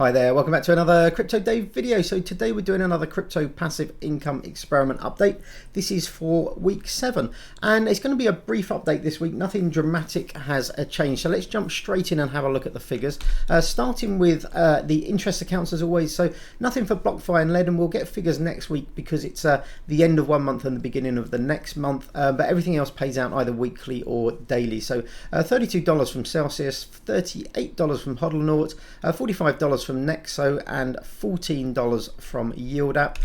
Hi there, welcome back to another Crypto Dave video. So today we're doing another crypto passive income experiment update. This is for week 7 and it's going to be a brief update this week. Nothing dramatic has changed. So let's jump straight in and have a look at the figures. Starting with the interest accounts as always. So nothing for BlockFi and LED, and we'll get figures next week because it's the end of one month and the beginning of the next month. But everything else pays out either weekly or daily. So $32 from Celsius, $38 from Hodlnaut, $45 from Nexo and $14 from Yield App.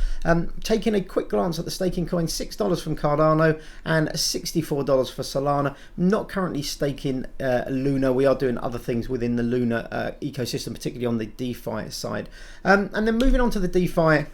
Taking a quick glance at the staking coins, $6 from Cardano and $64 for Solana. Not currently staking Luna. We are doing other things within the Luna ecosystem, particularly on the DeFi side. And then moving on to the DeFi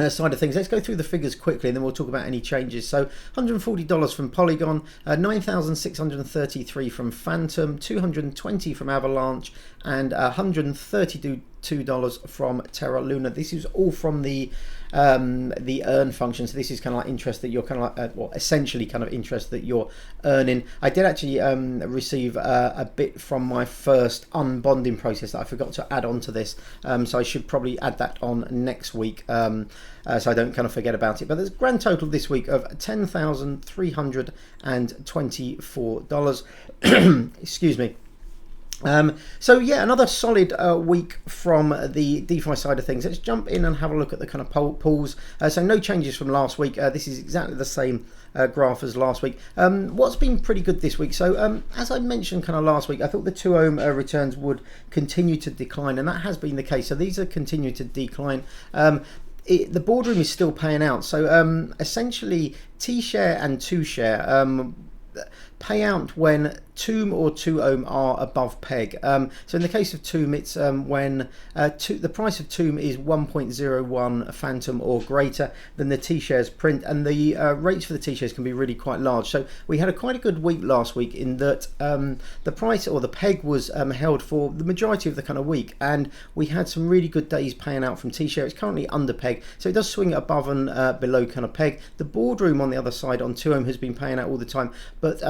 side of things, let's go through the figures quickly and then we'll talk about any changes. So $140 from Polygon, 9,633 from Phantom, 220 from Avalanche, and $132 from Terra Luna. This is all from the earn function. So this is kind of like interest that you're kind of like, well, essentially kind of interest that you're earning. I did actually receive a bit from my first unbonding process that I forgot to add on to this. So I should probably add that on next week. So I don't kind of forget about it. But there's a grand total this week of $10,324. Excuse me. So yeah, another solid week from the DeFi side of things. Let's jump in and have a look at the kind of pools. So no changes from last week. This is exactly the same graph as last week. What's been pretty good this week? So as I mentioned kind of last week, I thought the 2 ohm returns would continue to decline, and that has been the case. So these are continuing to decline. The boardroom is still paying out. So essentially T-share and 2share pay out when TOOM or 2 ohm are above peg. So in the case of TOOM, it's when the price of TOOM is 1.01 Phantom or greater than the T-shares print, and the rates for the T-shares can be really quite large. So we had quite a good week last week in that the price or the peg was held for the majority of the kind of week, and we had some really good days paying out from T-share. It's currently under peg, so it does swing above and below kind of peg. The boardroom on the other side on 2 ohm has been paying out all the time, but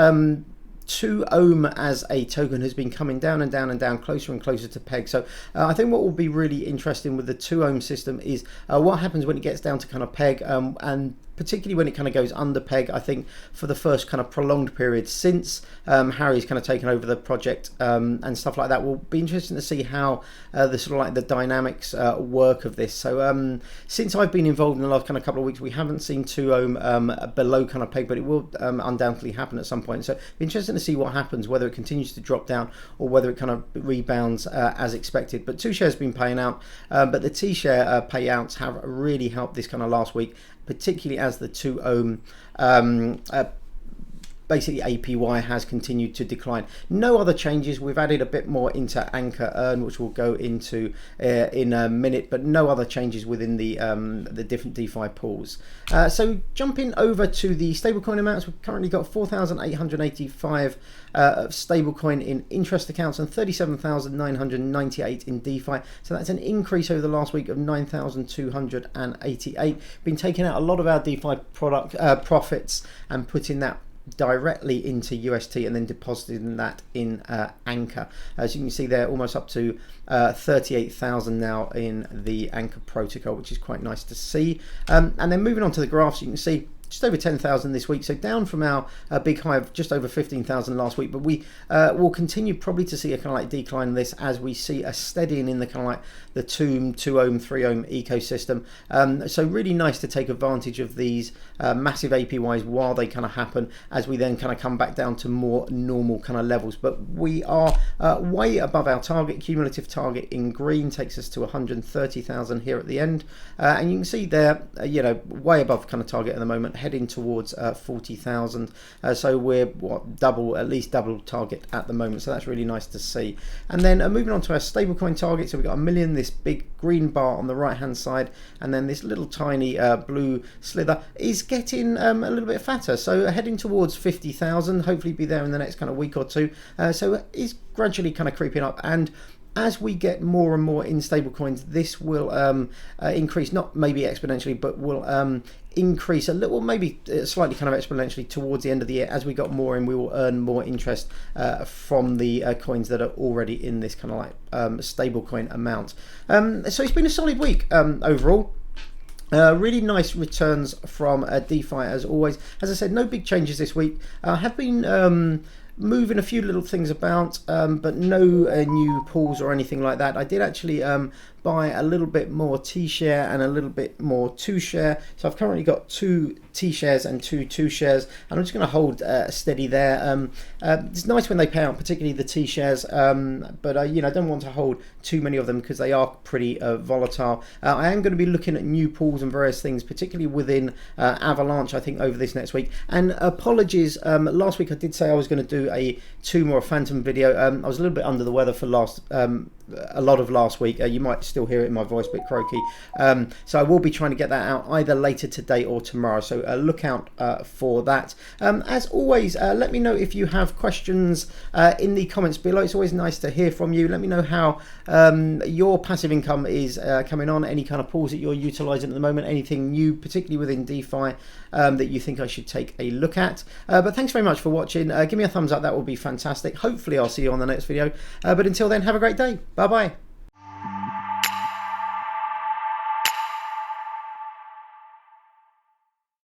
2 ohm as a token has been coming down and down and down, closer and closer to peg. So I think what will be really interesting with the 2 ohm system is what happens when it gets down to kind of peg, and particularly when it kind of goes under peg. I think for the first kind of prolonged period since Harry's kind of taken over the project and stuff like that, will be interesting to see how the sort of like the dynamics work of this. So since I've been involved in the last kind of couple of weeks, we haven't seen 2 ohm below kind of peg, but it will undoubtedly happen at some point. So it'll be interesting to see what happens, whether it continues to drop down or whether it kind of rebounds as expected. But 2share has been paying out, but the T-share payouts have really helped this kind of last week, particularly as the 2 ohm basically APY has continued to decline. No other changes. We've added a bit more into Anchor Earn, which we'll go into in a minute, but no other changes within the different DeFi pools. So jumping over to the stablecoin amounts, we've currently got 4,885 of stablecoin in interest accounts and 37,998 in DeFi. So that's an increase over the last week of 9,288. Been taking out a lot of our DeFi product profits and putting that directly into UST and then depositing that in Anchor. As you can see there, almost up to 38,000 now in the Anchor protocol, which is quite nice to see. And then moving on to the graphs, you can see just over 10,000 this week, so down from our big high of just over 15,000 last week, but we will continue probably to see a kind of like decline in this as we see a steadying in the kind of like the 2 ohm, 3 ohm ecosystem. So really nice to take advantage of these massive APYs while they kind of happen, as we then kind of come back down to more normal kind of levels. But we are way above our target. Cumulative target in green takes us to 130,000 here at the end, and you can see there, you know, way above kind of target at the moment, heading towards 40,000. So we're at least double target at the moment. So that's really nice to see. And then moving on to our stablecoin target. So we've got 1 million, this big green bar on the right hand side, and then this little tiny blue slither is getting a little bit fatter. So heading towards 50,000. Hopefully be there in the next kind of week or two. So it's gradually kind of creeping up, and as we get more and more in stablecoins, this will increase, not maybe exponentially, but will increase a little, maybe slightly kind of exponentially towards the end of the year. As we got more in, we will earn more interest from the coins that are already in this kind of like stablecoin amount. So it's been a solid week overall. Really nice returns from DeFi as always. As I said, no big changes this week. I have been moving a few little things about, but no new pools or anything like that. I did actually buy a little bit more T-share and a little bit more 2-share. So I've currently got 2 T-shares and 2 2-shares, and I'm just going to hold steady there. It's nice when they pay out, particularly the T-shares, but you know, I don't want to hold too many of them because they are pretty volatile. I am going to be looking at new pools and various things, particularly within Avalanche, I think, over this next week. And apologies, last week I did say I was going to do a 2 more Phantom video. I was a little bit under the weather for a lot of last week. You might still hear it in my voice, a bit croaky. So I will be trying to get that out either later today or tomorrow. So look out for that. As always, let me know if you have questions in the comments below. It's always nice to hear from you. Let me know how your passive income is coming on, any kind of pools that you're utilizing at the moment, anything new, particularly within DeFi, that you think I should take a look at. But thanks very much for watching. Give me a thumbs up, that would be fantastic. Hopefully I'll see you on the next video. But until then, have a great day. Bye bye.